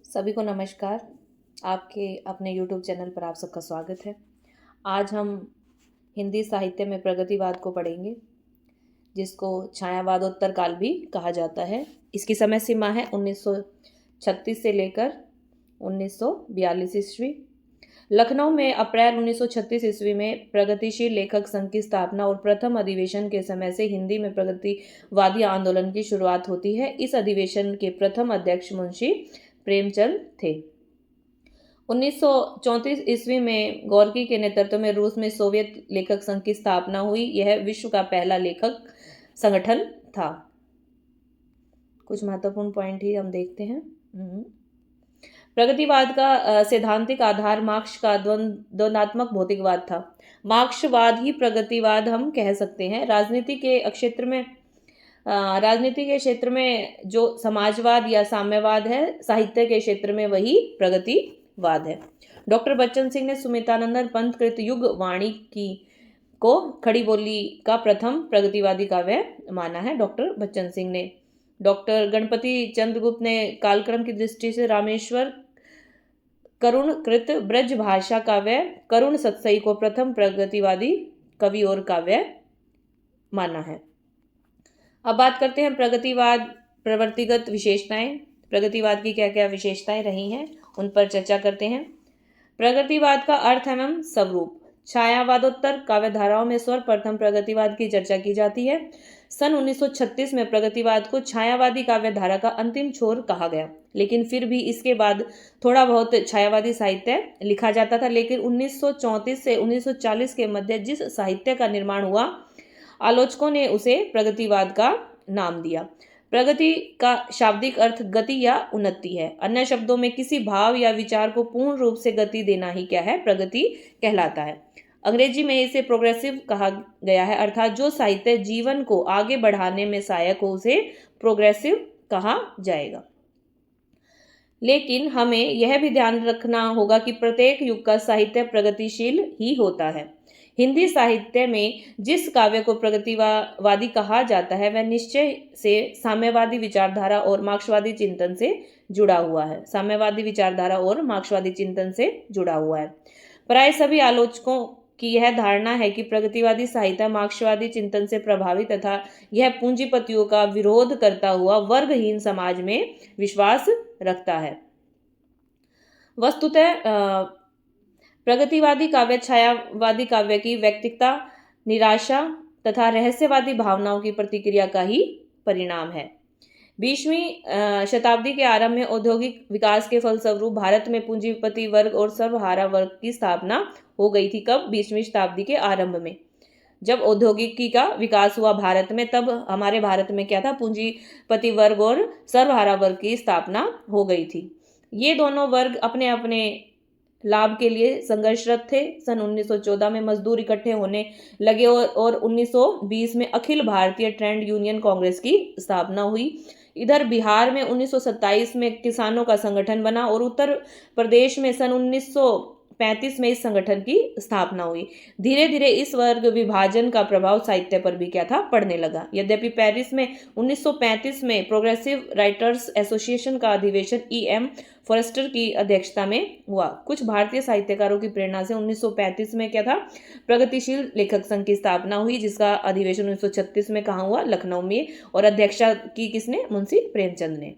सभी को नमस्कार। आपके अपने YouTube चैनल पर आप सबका स्वागत है। आज हम हिंदी साहित्य में प्रगतिवाद को पढ़ेंगे, जिसको छायावादोत्तर काल भी कहा जाता है। इसकी समय सीमा है 1936 से लेकर 1942 ईस्वी। लखनऊ में अप्रैल 1936 ईस्वी में प्रगतिशील लेखक संघ की स्थापना और प्रथम अधिवेशन के समय से हिंदी में प्रगतिवादी आंदोलन की शुरुआत होती है। इस अधिवेशन के प्रथम अध्यक्ष मुंशी प्रेमचंद थे। 1934 ईस्वी में गोर्की के नेतृत्व में रूस में सोवियत लेखक संघ की स्थापना हुई। यह विश्व का पहला लेखक संगठन था। कुछ महत्वपूर्ण पॉइंट ही हम देखते हैं। प्रगतिवाद का सैद्धांतिक आधार मार्क्स का द्वंद्वात्मक भौतिकवाद था। मार्क्सवाद ही प्रगतिवाद हम कह सकते हैं। राजनीति के क्षेत्र में जो समाजवाद या साम्यवाद है, साहित्य के क्षेत्र में वही प्रगतिवाद है। डॉक्टर बच्चन सिंह ने सुमित्रानंदन पंत कृत युग वाणी को खड़ी बोली का प्रथम प्रगतिवादी काव्य माना है। डॉक्टर बच्चन सिंह ने। डॉक्टर गणपति चंद्रगुप्त ने कालक्रम की दृष्टि से रामेश्वर करुण कृत ब्रज भाषा काव्य करुण सत्सई को प्रथम प्रगतिवादी कवि और काव्य माना है। अब बात करते हैं प्रगतिवाद प्रवृत्तिगत विशेषताएं। प्रगतिवाद की क्या क्या विशेषताएं रही हैं, उन पर चर्चा करते हैं। प्रगतिवाद का अर्थ एवं स्वरूप। छायावादोत्तर काव्यधाराओं में सर्वप्रथम प्रगतिवाद की चर्चा की जाती है। सन 1936 में प्रगतिवाद को छायावादी काव्यधारा का अंतिम छोर कहा गया, लेकिन फिर भी इसके बाद थोड़ा बहुत छायावादी साहित्य लिखा जाता था। लेकिन 1934 से 1940 के मध्य जिस साहित्य का निर्माण हुआ, आलोचकों ने उसे प्रगतिवाद का नाम दिया। प्रगति का शाब्दिक अर्थ गति या उन्नति है। अन्य शब्दों में किसी भाव या विचार को पूर्ण रूप से गति देना ही क्या है, प्रगति कहलाता है। अंग्रेजी में इसे प्रोग्रेसिव कहा गया है, अर्थात जो साहित्य जीवन को आगे बढ़ाने में सहायक हो उसे प्रोग्रेसिव कहा जाएगा। लेकिन हमें यह भी ध्यान रखना होगा कि प्रत्येक युग का साहित्य प्रगतिशील ही होता है। हिंदी साहित्य में जिस काव्य को प्रगतिवादी कहा जाता है वह निश्चय से साम्यवादी विचारधारा और मार्क्सवादी चिंतन से जुड़ा हुआ है। साम्यवादी विचारधारा और मार्क्सवादी चिंतन से जुड़ा हुआ है। प्राय सभी आलोचकों की यह धारणा है कि प्रगतिवादी साहित्य मार्क्सवादी चिंतन से प्रभावित तथा यह पूंजीपतियों का विरोध करता हुआ वर्गहीन समाज में विश्वास रखता है। वस्तुतः प्रगतिवादी काव्य छायावादी काव्य की व्यक्तिगता, निराशा तथा रहस्यवादी भावनाओं की प्रतिक्रिया का ही परिणाम है। 20वीं शताब्दी के आरंभ में औद्योगिक विकास के फलस्वरूप भारत में पूंजीपति वर्ग और सर्वहारा वर्ग की स्थापना हो गई थी। कब? 20वीं शताब्दी के आरंभ में, जब औद्योगिकी का विकास हुआ भारत में, तब हमारे भारत में क्या था, पूंजीपति वर्ग और सर्वहारा वर्ग की स्थापना हो गई थी। ये दोनों वर्ग अपने अपने लाभ के लिए संघर्षरत थे। सन 1914 में मजदूर इकट्ठे होने लगे और 1920 में अखिल भारतीय ट्रेड यूनियन कांग्रेस की स्थापना हुई। इधर बिहार में 1927 में किसानों का संगठन बना और उत्तर प्रदेश में सन 1935 में इस संगठन की स्थापना हुई। धीरे धीरे इस वर्ग विभाजन का प्रभाव साहित्य पर भी क्या था, पड़ने लगा। यद्यपि पेरिस में 1935 में प्रोग्रेसिव राइटर्स एसोसिएशन का अधिवेशन E.M. फॉरेस्टर की अध्यक्षता में हुआ। कुछ भारतीय साहित्यकारों की प्रेरणा से 1935 में क्या था, प्रगतिशील लेखक संघ की स्थापना हुई, जिसका अधिवेशन 1936 में कहाँ हुआ, लखनऊ में, और अध्यक्षता की किसने, मुंशी प्रेमचंद ने।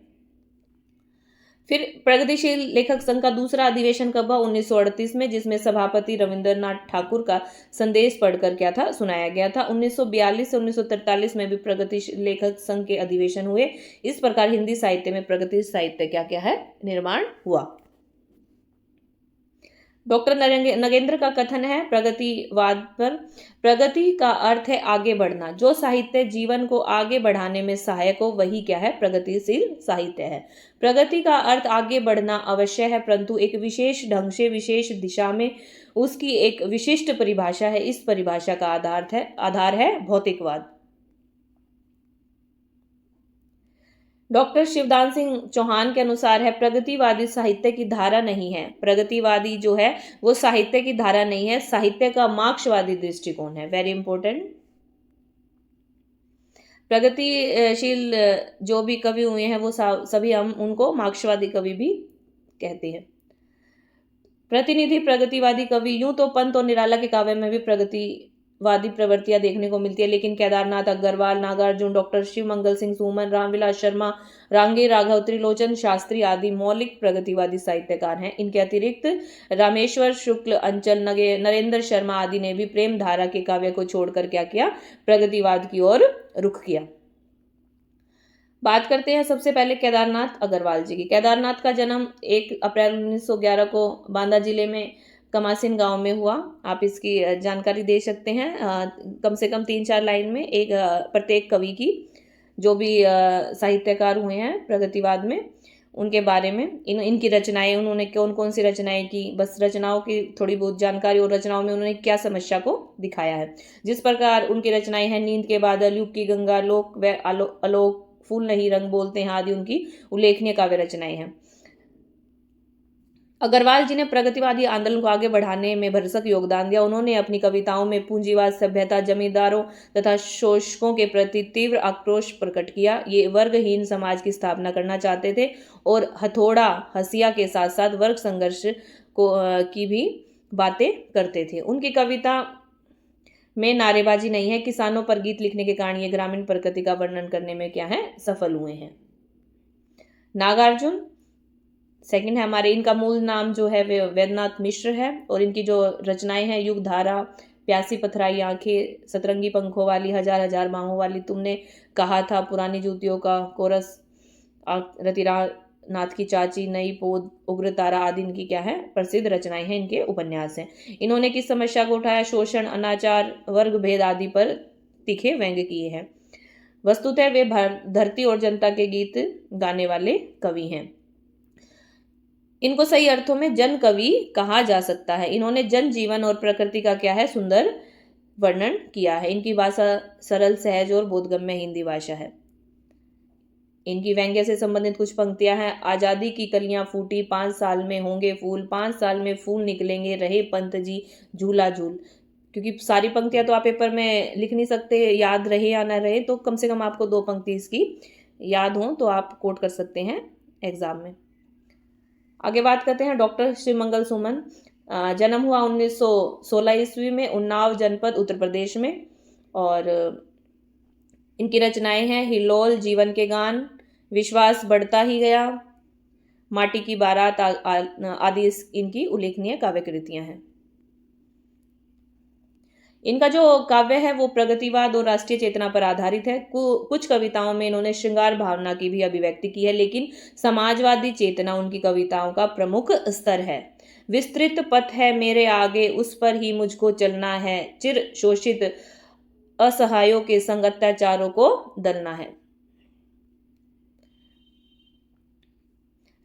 फिर प्रगतिशील लेखक संघ का दूसरा अधिवेशन कब हुआ, 1938 में, जिसमें सभापति रविंद्रनाथ ठाकुर का संदेश पढ़कर क्या था, सुनाया गया था। 1942 से 1943 में भी प्रगतिशील लेखक संघ के अधिवेशन हुए। इस प्रकार हिंदी साहित्य में प्रगतिशील साहित्य क्या क्या है, निर्माण हुआ। डॉक्टर नगेंद्र का कथन है प्रगतिवाद पर, प्रगति का अर्थ है आगे बढ़ना। जो साहित्य जीवन को आगे बढ़ाने में सहायक हो वही क्या है, प्रगतिशील साहित्य है। प्रगति का अर्थ आगे बढ़ना अवश्य है, परंतु एक विशेष ढंग से, विशेष दिशा में। उसकी एक विशिष्ट परिभाषा है। इस परिभाषा का आधार है भौतिकवाद। डॉक्टर शिवदान सिंह चौहान के अनुसार है प्रगतिवादी साहित्य की धारा नहीं है। प्रगतिवादी जो है वो साहित्य की धारा नहीं है, साहित्य का मार्क्सवादी दृष्टिकोण है। Very important. प्रगतिशील जो भी कवि हुए हैं वो सभी हम उनको मार्क्सवादी कवि भी कहते हैं। प्रतिनिधि प्रगतिवादी कवि, यूं तो पंत और निराला के काव्य में भी प्रगतिवादी प्रवृत्तियां देखने को मिलती है, लेकिन केदारनाथ अग्रवाल, नागार्जुन, डॉक्टर शिव मंगल सिंह सुमन, रामविलास शर्मा, रांगे राघव, त्रिलोचन शास्त्री आदि मौलिक प्रगतिवादी साहित्यकार हैं। इनके अतिरिक्त रामेश्वर शुक्ल, अंचल नरेंद्र शर्मा आदि ने भी प्रेम धारा के काव्य को छोड़कर क्या किया, प्रगतिवाद की ओर रुख किया। बात करते हैं सबसे पहले केदारनाथ अग्रवाल जी की। केदारनाथ का जन्म 1 अप्रैल 1911 को बांदा जिले में कमासिन गांव में हुआ। आप इसकी जानकारी दे सकते हैं कम से कम 3-4 लाइन में, एक प्रत्येक कवि की, जो भी साहित्यकार हुए हैं प्रगतिवाद में, उनके बारे में, इनकी रचनाएं, उन्होंने कौन कौन सी रचनाएं की, बस रचनाओं की थोड़ी बहुत जानकारी और रचनाओं में उन्होंने क्या समस्या को दिखाया है। जिस प्रकार उनकी रचनाएं हैं नींद के बादल, युग की गंगा, लोक व आलोक, फूल नहीं रंग बोलते हैं आदि उनकी उल्लेखनीय काव्य रचनाएं हैं। अग्रवाल जी ने प्रगतिवादी आंदोलन को आगे बढ़ाने में भरसक योगदान दिया। उन्होंने अपनी कविताओं में पूंजीवाद सभ्यता, जमींदारों तथा शोषकों के प्रति तीव्र आक्रोश प्रकट किया। ये वर्गहीन समाज की स्थापना करना चाहते थे और हथौड़ा हसिया के साथ साथ वर्ग संघर्ष की भी बातें करते थे। उनकी कविता में नारेबाजी नहीं है। किसानों पर गीत लिखने के कारण ये ग्रामीण प्रकृति का वर्णन करने में क्या है, सफल हुए हैं। नागार्जुन सेकंड है हमारे, इनका मूल नाम जो है वे वैद्यनाथ मिश्र है और इनकी जो रचनाएं हैं, युग धारा, प्यासी पथराई आंखें, सतरंगी पंखों वाली, हजार हजार बाहों वाली, तुमने कहा था, पुरानी जूतियों का कोरस, रतिनाथ की चाची, नई पोद, उग्र तारा आदि इनकी क्या है, प्रसिद्ध रचनाएं हैं, इनके उपन्यास हैं। इन्होंने किस समस्या को उठाया, शोषण, अनाचार, वर्ग भेद आदि पर तीखे व्यंग्य किए हैं। वस्तुतः वे धरती और जनता के गीत गाने वाले कवि हैं। इनको सही अर्थों में जन कवि कहा जा सकता है। इन्होंने जन जीवन और प्रकृति का क्या है, सुंदर वर्णन किया है। इनकी भाषा सरल, सहज और बोधगम्य हिंदी भाषा है। इनकी व्यंग्य से संबंधित कुछ पंक्तियां हैं। आजादी की कलियां फूटी, 5 साल में होंगे फूल, 5 साल में फूल निकलेंगे, रहे पंत जी झूला झूल। क्योंकि सारी पंक्तियां तो आप पेपर में लिख नहीं सकते, याद रहे या ना रहे, तो कम से कम आपको 2 पंक्ति इसकी याद हो तो आप कोट कर सकते हैं एग्जाम में। आगे बात करते हैं डॉक्टर शिवमंगल सुमन। जन्म हुआ 1916 ईस्वी में उन्नाव जनपद उत्तर प्रदेश में, और इनकी रचनाएं हैं हिलोल, जीवन के गान, विश्वास बढ़ता ही गया, माटी की बारात आदि इनकी उल्लेखनीय काव्य कृतियां हैं। इनका जो काव्य है वो प्रगतिवाद और राष्ट्रीय चेतना पर आधारित है। कुछ कविताओं में इन्होंने श्रृंगार भावना की भी अभिव्यक्ति की है, लेकिन समाजवादी चेतना उनकी कविताओं का प्रमुख स्तर है। विस्तृत पथ है मेरे आगे, उस पर ही मुझको चलना है, चिर शोषित असहायों के संग अत्याचारों को दलना है।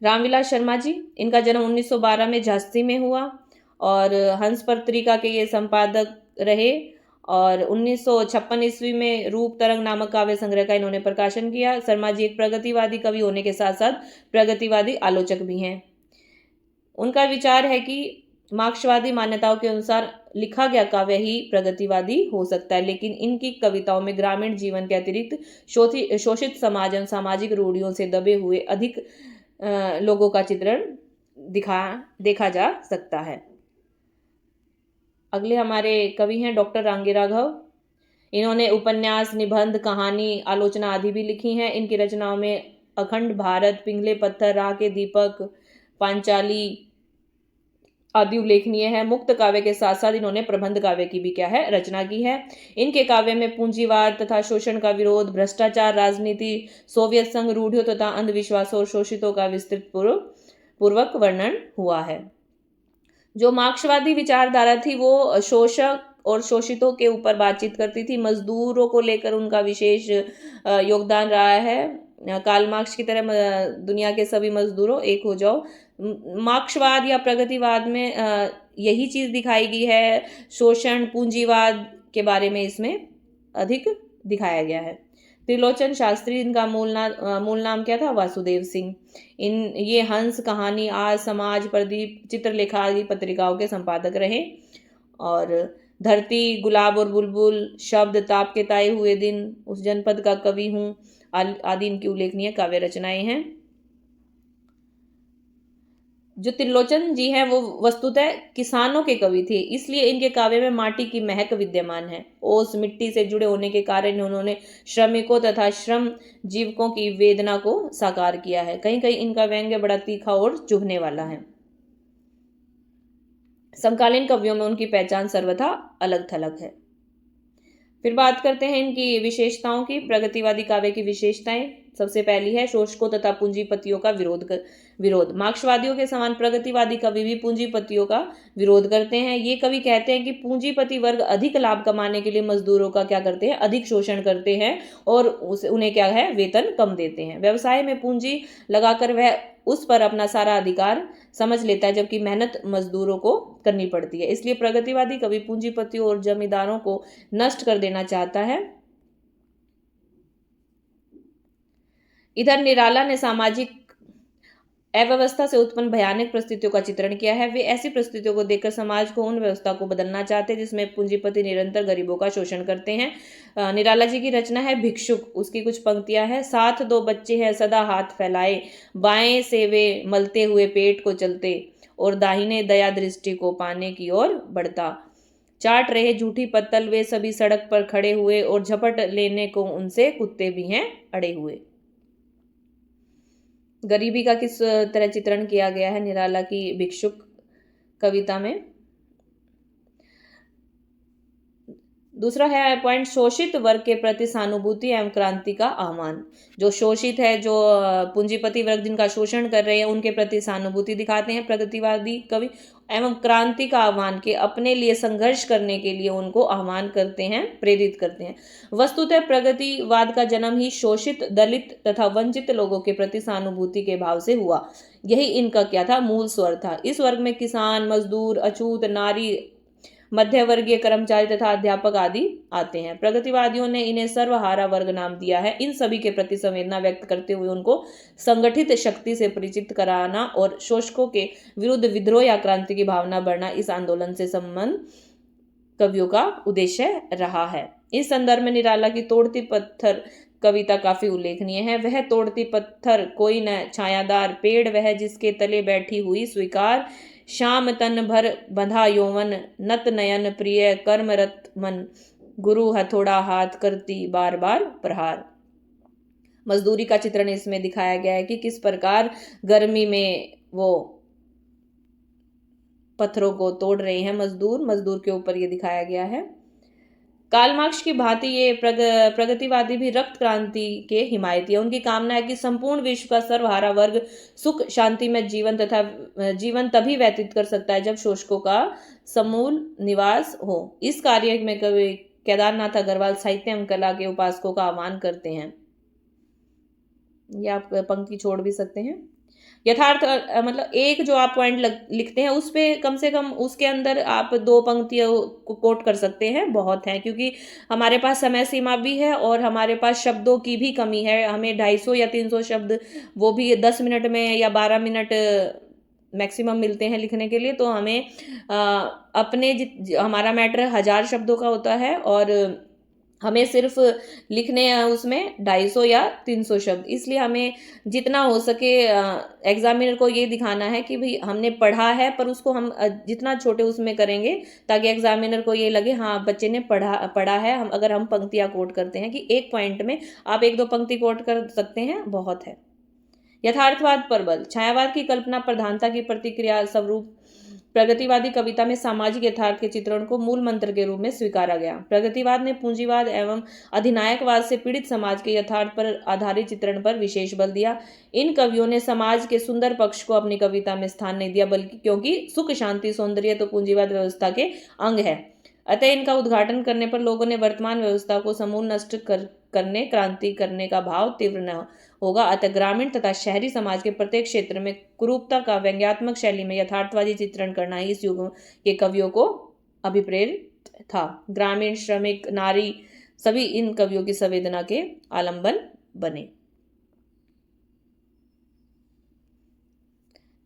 रामविलास शर्मा जी, इनका जन्म 1912 में झांसी में हुआ और हंस पत्रिका के ये संपादक रहे, और 1956 ईस्वी में रूप तरंग नामक काव्य संग्रह का इन्होंने प्रकाशन किया। शर्मा जी एक प्रगतिवादी कवि होने के साथ साथ प्रगतिवादी आलोचक भी हैं। उनका विचार है कि मार्क्सवादी मान्यताओं के अनुसार लिखा गया काव्य ही प्रगतिवादी हो सकता है, लेकिन इनकी कविताओं में ग्रामीण जीवन के अतिरिक्त शोषित समाज एवं सामाजिक रूढ़ियों से दबे हुए अधिक लोगों का चित्रण देखा जा सकता है। अगले हमारे कवि हैं डॉक्टर रांगे राघव। इन्होंने उपन्यास, निबंध, कहानी, आलोचना आदि भी लिखी हैं। इनकी रचनाओं में अखंड भारत, पिंगले पत्थर, राह के दीपक, पांचाली आदि उल्लेखनीय है। मुक्त काव्य के साथ साथ इन्होंने प्रबंध काव्य की भी क्या है, रचना की है। इनके काव्य में पूंजीवाद तथा शोषण का विरोध, भ्रष्टाचार, राजनीति, सोवियत संघ, रूढ़ियों तथा अंधविश्वासों और शोषितों का विस्तृत पूर्वक वर्णन हुआ है। जो मार्क्सवादी विचारधारा थी वो शोषक और शोषितों के ऊपर बातचीत करती थी। मजदूरों को लेकर उनका विशेष योगदान रहा है। कार्ल मार्क्स की तरह दुनिया के सभी मजदूरों एक हो जाओ। मार्क्सवाद या प्रगतिवाद में यही चीज दिखाई गई है। शोषण, पूंजीवाद के बारे में इसमें अधिक दिखाया गया है। त्रिलोचन शास्त्री, इनका मूल नाम क्या था, वासुदेव सिंह। ये हंस, कहानी, आज, समाज, प्रदीप, चित्रलेखा आदि पत्रिकाओं के संपादक रहे। और धरती, गुलाब और बुलबुल, शब्द, ताप के ताए हुए दिन, उस जनपद का कवि हूँ आदि इनकी उल्लेखनीय काव्य रचनाएं हैं। जो त्रिलोचन जी हैं वो वस्तुतः किसानों के कवि थे, इसलिए इनके काव्य में माटी की महक विद्यमान है। ओस मिट्टी से जुड़े होने के कारण उन्होंने श्रमिकों तथा श्रम जीवकों की वेदना को साकार किया है। कहीं कहीं इनका व्यंग्य बड़ा तीखा और चुभने वाला है। समकालीन कवियों में उनकी पहचान सर्वथा अलग थलग है। फिर बात करते हैं इनकी विशेषताओं की। प्रगतिवादी काव्य की विशेषताएं, सबसे पहली है शोषकों तथा पूंजीपतियों का विरोध। मार्क्सवादियों के समान प्रगतिवादी कवि भी पूंजीपतियों का विरोध करते हैं। ये कवि कहते हैं कि पूंजीपति वर्ग अधिक लाभ कमाने के लिए मजदूरों का क्या करते हैं, अधिक शोषण करते हैं और उन्हें क्या है, वेतन कम देते हैं। व्यवसाय में पूंजी लगाकर वह उस पर अपना सारा अधिकार समझ लेता है, जबकि मेहनत मजदूरों को करनी पड़ती है। इसलिए प्रगतिवादी कवि पूंजीपतियों और जमींदारों को नष्ट कर देना चाहता है। इधर निराला ने सामाजिक अव्यवस्था से उत्पन्न भयानक परिस्थितियों का चित्रण किया है। वे ऐसी परिस्थितियों को देखकर समाज को, उन व्यवस्था को बदलना चाहते हैं जिसमें पूंजीपति निरंतर गरीबों का शोषण करते हैं। निराला जी की रचना है भिक्षुक, उसकी कुछ पंक्तियां हैं। साथ दो बच्चे हैं सदा हाथ फैलाए, बाएं से वे मलते हुए पेट को चलते और दाहिने दया दृष्टि को पाने की ओर बढ़ता। चाट रहे झूठी पत्तल वे सभी सड़क पर खड़े हुए और झपट लेने को उनसे कुत्ते भी हैं अड़े हुए। गरीबी का किस तरह चित्रण किया गया है निराला की भिक्षुक कविता में। दूसरा है पॉइंट, शोषित वर्ग के प्रति सहानुभूति एवं क्रांति का आह्वान। जो शोषित है, जो पूंजीपति वर्ग जिनका शोषण कर रहे हैं, उनके प्रति सहानुभूति दिखाते हैं प्रगतिवादी कवि एवं क्रांति का आह्वान के अपने लिए संघर्ष करने के लिए उनको आह्वान करते हैं, प्रेरित करते हैं। वस्तुतः प्रगतिवाद का जन्म ही शोषित, दलित तथा वंचित लोगों के प्रति सहानुभूति के भाव से हुआ। यही इनका क्या था, मूल स्वर था। इस वर्ग में किसान, मजदूर, अछूत, नारी, मध्यवर्गीय कर्मचारी तथा अध्यापक आदि आते हैं। प्रगतिवादियों ने इन्हें सर्वहारा वर्ग नाम दिया है। इन सभी के प्रति संवेदना व्यक्त करते हुए उनको संगठित शक्ति से परिचित कराना और शोषकों के विरुद्ध विद्रोह या क्रांति की भावना बढ़ना इस आंदोलन से संबंध कवियों का उद्देश्य रहा है। इस संदर्भ में निराला की तोड़ती पत्थर कविता काफी उल्लेखनीय है। वह तोड़ती पत्थर कोई न छायादार पेड़, वह जिसके तले बैठी हुई स्वीकार, श्याम तन भर बंधा यौवन, नत नयन प्रिय कर्मरत मन, गुरु हथौड़ा हाथ करती बार बार प्रहार। मजदूरी का चित्रण इसमें दिखाया गया है कि किस प्रकार गर्मी में वो पत्थरों को तोड़ रहे हैं मजदूर के ऊपर ये दिखाया गया है। कार्ल मार्क्स की भांति ये प्रगतिवादी भी रक्त क्रांति के हिमायती है। उनकी कामना है कि संपूर्ण विश्व का सर्वहारा वर्ग सुख शांति में जीवन तभी व्यतीत कर सकता है जब शोषकों का समूल निवास हो। इस कार्य में कवि केदारनाथ अग्रवाल साहित्य एवं कला के उपासकों का आह्वान करते हैं। ये आप पंक्ति छोड़ भी सकते हैं। यथार्थ मतलब एक जो आप पॉइंट लिखते हैं उस पे कम से कम उसके अंदर आप 2 पंक्तियों को कोट कर सकते हैं, बहुत है, क्योंकि हमारे पास समय सीमा भी है और हमारे पास शब्दों की भी कमी है। हमें 250 या 300 शब्द वो भी 10 मिनट में या 12 मिनट मैक्सिमम मिलते हैं लिखने के लिए। तो हमें अपने हमारा मैटर 1000 शब्दों का होता है और हमें सिर्फ लिखने हैं उसमें 250 या 300 शब्द। इसलिए हमें जितना हो सके एग्जामिनर को ये दिखाना है कि भाई हमने पढ़ा है, पर उसको हम जितना छोटे उसमें करेंगे ताकि एग्जामिनर को ये लगे हाँ बच्चे ने पढ़ा है। अगर हम पंक्तियाँ कोट करते हैं कि एक पॉइंट में आप 1-2 पंक्ति कोट कर सकते हैं, बहुत है। यथार्थवाद पर बल, छायावाद की कल्पना प्रधानता की प्रतिक्रिया स्वरूप प्रगतिवादी कविता में सामाजिक यथार्थ के चित्रण को मूल मंत्र के रूप में स्वीकारा गया। प्रगतिवाद ने पूंजीवाद एवं अधिनायकवाद से पीड़ित समाज के यथार्थ पर आधारित चित्रण पर विशेष बल दिया। इन कवियों ने समाज के सुंदर पक्ष को अपनी कविता में स्थान नहीं दिया, बल्कि क्योंकि सुख शांति सौंदर्य तो पूंजीवाद व्यवस्था के अंग है, अतः इनका उद्घाटन करने पर लोगों ने वर्तमान व्यवस्था को समूल नष्ट करने, क्रांति करने का भाव तीव्र न होगा। अतः ग्रामीण तथा शहरी समाज के प्रत्येक क्षेत्र में कुरूपता का व्यंग्यात्मक शैली में यथार्थवादी चित्रण करना ही इस युग के कवियों को अभिप्रेरित था। ग्रामीण, श्रमिक, नारी सभी इन कवियों की संवेदना के आलंबन बने।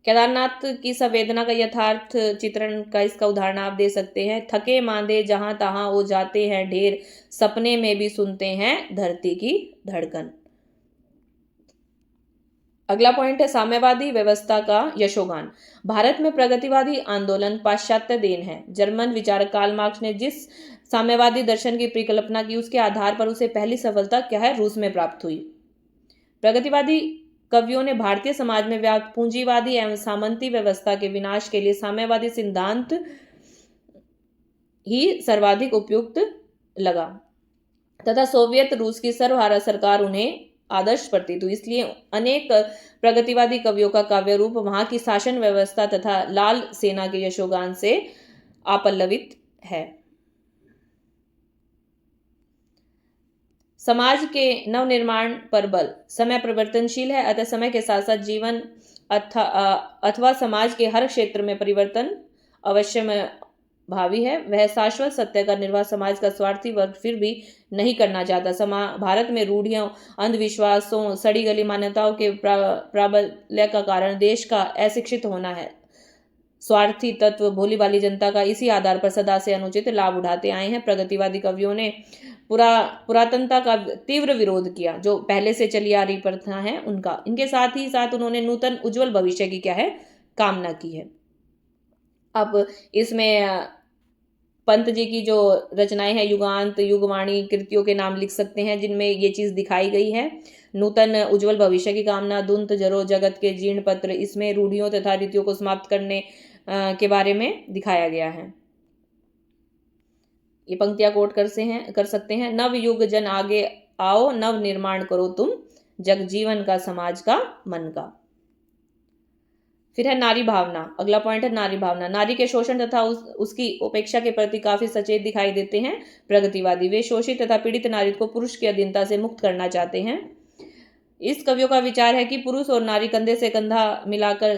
केदारनाथ की संवेदना का यथार्थ चित्रण का इसका उदाहरण आप दे सकते हैं। थके मांदे जहां तहां वो जाते हैं ढेर, सपने में भी सुनते हैं धरती की धड़कन। अगला पॉइंट है साम्यवादी व्यवस्था का यशोगान। भारत में प्रगतिवादी आंदोलन पाश्चात्य देन है। जर्मन विचारक कार्ल मार्क्स ने जिस साम्यवादी दर्शन की परिकल्पना की, उसके आधार पर उसे पहली सफलता क्या है, रूस में प्राप्त हुई। प्रगतिवादी कवियों ने भारतीय समाज में व्याप्त पूंजीवादी एवं सामंती व्यवस्था के विनाश के लिए साम्यवादी सिद्धांत ही सर्वाधिक उपयुक्त लगा तथा सोवियत रूस की सर्वहारा सरकार उन्हें आदर्श प्रतीत हुई। इसलिए अनेक प्रगतिवादी कवियों का काव्य रूप वहां की शासन व्यवस्था तथा लाल सेना के यशोगान से आपल्लवित है। समाज के नवनिर्माण पर बल। समय परिवर्तनशील है, अतः समय के साथ साथ जीवन अथवा समाज के हर क्षेत्र में परिवर्तन अवश्य में भावी है। वह शाश्वत सत्य का निर्वाह समाज का स्वार्थी वर्ग फिर भी नहीं करना चाहता। भारत में रूढ़ियों, अंधविश्वासों, सड़ी गली मान्यताओं के प्राबल्य का कारण देश का अशिक्षित होना है। स्वार्थी तत्व भोली भाली जनता का इसी आधार पर सदा से अनुचित लाभ उठाते आए हैं। प्रगतिवादी कवियों ने पुरातनता का तीव्र विरोध किया, जो पहले से चली आ रही प्रथा है उनका। इनके साथ ही साथ उन्होंने नूतन उज्जवल भविष्य की क्या है, कामना की है। अब इसमें पंत जी की जो रचनाएं हैं, युगांत, युगवाणी कृतियों के नाम लिख सकते हैं, जिनमें ये चीज दिखाई गई है। नूतन उज्जवल भविष्य की कामना, दुंत जरो जगत के जीर्ण पत्र, इसमें रूढ़ियों तथा रीतियों को समाप्त करने के बारे में दिखाया गया है। ये पंक्तियां कोट कर सकते हैं। नव युग जन आगे आओ, नव निर्माण करो तुम, जग जीवन का समाज का मन का। फिर है नारी भावना। अगला पॉइंट है नारी भावना। नारी के शोषण तथा उसकी उपेक्षा के प्रति काफी सचेत दिखाई देते हैं प्रगतिवादी। वे शोषित तथा पीड़ित नारी को पुरुष की अधीनता से मुक्त करना चाहते हैं। इस कवियों का विचार है कि पुरुष और नारी कंधे से कंधा मिलाकर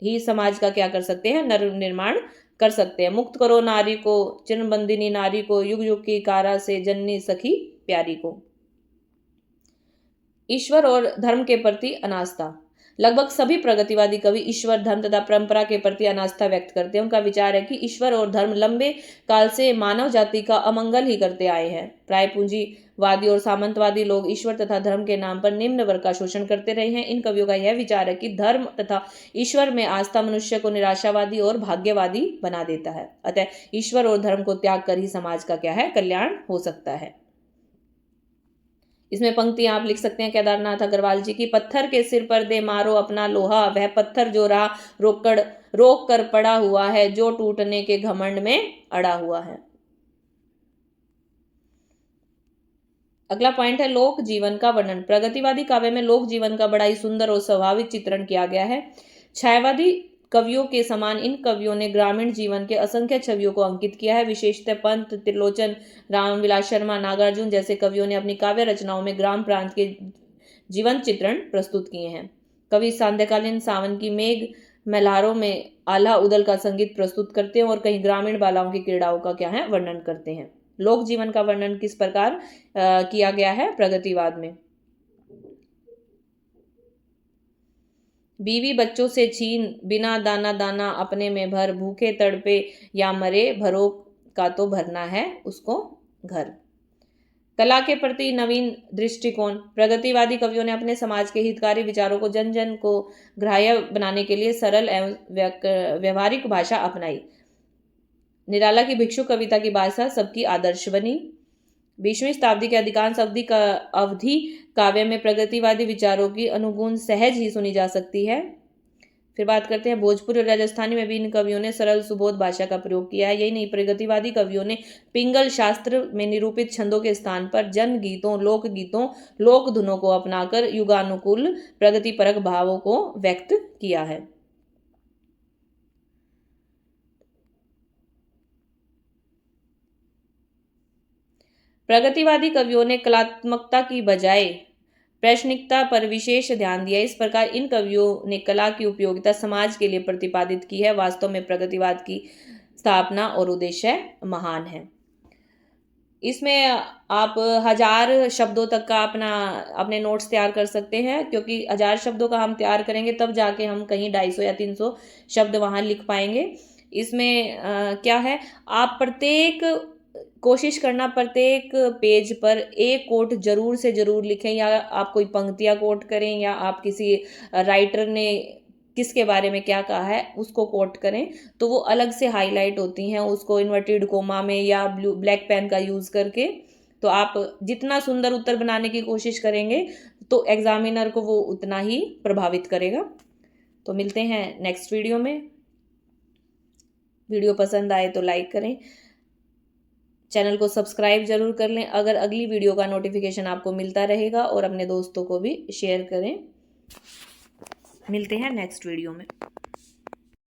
ही समाज का क्या कर सकते हैं, नर निर्माण कर सकते हैं। मुक्त करो नारी को, चिरबंदिनी नारी को, युग युग की कारा से जननी सखी प्यारी को। ईश्वर और धर्म के प्रति अनास्था। लगभग सभी प्रगतिवादी कवि ईश्वर, धर्म तथा परंपरा के प्रति अनास्था व्यक्त करते हैं। उनका विचार है कि ईश्वर और धर्म लंबे काल से मानव जाति का अमंगल ही करते आए हैं। प्राय पूंजीवादी और सामंतवादी लोग ईश्वर तथा धर्म के नाम पर निम्न वर्ग का शोषण करते रहे हैं। इन कवियों का यह विचार है कि धर्म तथा ईश्वर में आस्था मनुष्य को निराशावादी और भाग्यवादी बना देता है। अतः ईश्वर और धर्म को त्याग कर ही समाज का क्या है, कल्याण हो सकता है। इसमें पंक्ति आप लिख सकते हैं केदारनाथ अग्रवाल जी की। पत्थर के सिर पर दे मारो अपना लोहा, वह पत्थर जो राह रोक कर पड़ा हुआ है, जो टूटने के घमंड में अड़ा हुआ है। अगला पॉइंट है लोक जीवन का वर्णन। प्रगतिवादी काव्य में लोक जीवन का बड़ा ही सुंदर और स्वाभाविक चित्रण किया गया है। छायावादी कवियों के समान इन कवियों ने ग्रामीण जीवन के असंख्य छवियों को अंकित किया है। विशेषतः पंत, त्रिलोचन, रामविलास शर्मा, नागार्जुन जैसे कवियों ने अपनी काव्य रचनाओं में ग्राम प्रांत के जीवन चित्रण प्रस्तुत किए हैं। कवि सांध्यकालीन सावन की मेघ मल्हारों में आल्हा उदल का संगीत प्रस्तुत करते हैं और कहीं ग्रामीण बालाओं की क्रीड़ाओं का क्या है, वर्णन करते हैं। लोक जीवन का वर्णन किस प्रकार किया गया है प्रगतिवाद में। बीवी बच्चों से छीन, बिना दाना दाना अपने में भर, भूखे तड़पे या मरे, भरो का तो भरना है उसको घर। कला के प्रति नवीन दृष्टिकोण। प्रगतिवादी कवियों ने अपने समाज के हितकारी विचारों को जन जन को ग्राह्य बनाने के लिए सरल एवं व्यवहारिक भाषा अपनाई। निराला की भिक्षु कविता की भाषा सबकी आदर्श बनी। 20वीं शताब्दी के अधिकांश अवधि काव्य में प्रगतिवादी विचारों की अनुगुण सहज ही सुनी जा सकती है। फिर बात करते हैं भोजपुरी और राजस्थानी में भी इन कवियों ने सरल सुबोध भाषा का प्रयोग किया है। यही नहीं, प्रगतिवादी कवियों ने पिंगल शास्त्र में निरूपित छंदों के स्थान पर जन गीतों, लोकगीतों, लोक धुनों को अपनाकर युगानुकूल प्रगतिपरक भावों को व्यक्त किया है। प्रगतिवादी कवियों ने कलात्मकता की बजाय प्रश्निकता पर विशेष ध्यान दिया। इस प्रकार इन कवियों ने कला की उपयोगिता समाज के लिए प्रतिपादित की है। वास्तव में प्रगतिवाद की स्थापना और उद्देश्य महान है। इसमें आप 1000 शब्दों तक का अपने नोट्स तैयार कर सकते हैं, क्योंकि 1000 शब्दों का हम तैयार करेंगे तब जाके हम कहीं 250 या 300 शब्द वहां लिख पाएंगे। इसमें क्या है, आप प्रत्येक कोशिश करना प्रत्येक पेज पर एक कोट जरूर से जरूर लिखें, या आप कोई पंक्तियाँ कोट करें, या आप किसी राइटर ने किसके बारे में क्या कहा है उसको कोट करें, तो वो अलग से हाईलाइट होती हैं, उसको इन्वर्टेड कोमा में या ब्लैक पेन का यूज़ करके। तो आप जितना सुंदर उत्तर बनाने की कोशिश करेंगे तो एग्जामिनर को वो उतना ही प्रभावित करेगा। तो मिलते हैं नेक्स्ट वीडियो में। वीडियो पसंद आए तो लाइक करें, चैनल को सब्सक्राइब जरूर कर लें अगर अगली वीडियो का नोटिफिकेशन आपको मिलता रहेगा, और अपने दोस्तों को भी शेयर करें। मिलते हैं नेक्स्ट वीडियो में।